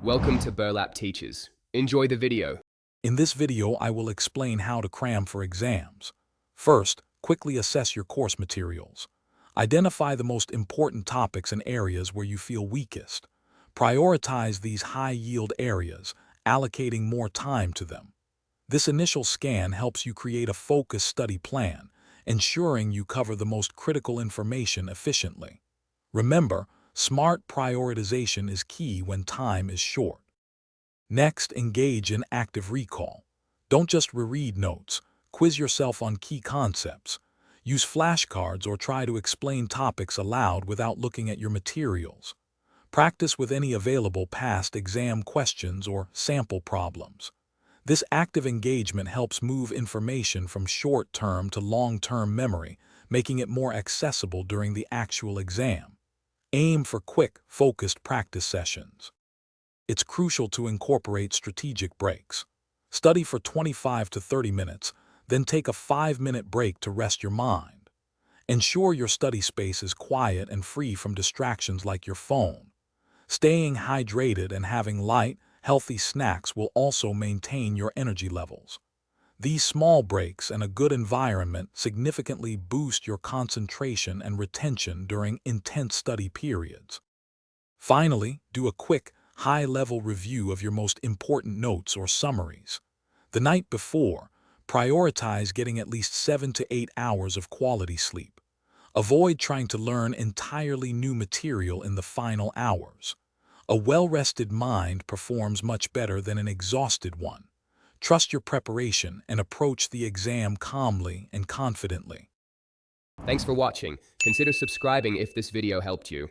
Welcome to Burlap Teachers. Enjoy the video. In this video, I will explain how to cram for exams. First, quickly assess your course materials. Identify the most important topics and areas where you feel weakest. Prioritize these high-yield areas, allocating more time to them. This initial scan helps you create a focused study plan, ensuring you cover the most critical information efficiently. Remember, smart prioritization is key when time is short. Next, engage in active recall. Don't just reread notes. Quiz yourself on key concepts. Use flashcards or try to explain topics aloud without looking at your materials. Practice with any available past exam questions or sample problems. This active engagement helps move information from short-term to long-term memory, making it more accessible during the actual exam. Aim for quick, focused practice sessions. It's crucial to incorporate strategic breaks. Study for 25 to 30 minutes, then take a 5-minute break to rest your mind. Ensure your study space is quiet and free from distractions like your phone. Staying hydrated and having light, healthy snacks will also maintain your energy levels. These small breaks and a good environment significantly boost your concentration and retention during intense study periods. Finally, do a quick, high-level review of your most important notes or summaries. The night before, prioritize getting at least 7 to 8 hours of quality sleep. Avoid trying to learn entirely new material in the final hours. A well-rested mind performs much better than an exhausted one. Trust your preparation and approach the exam calmly and confidently. Thanks for watching. Consider subscribing if this video helped you.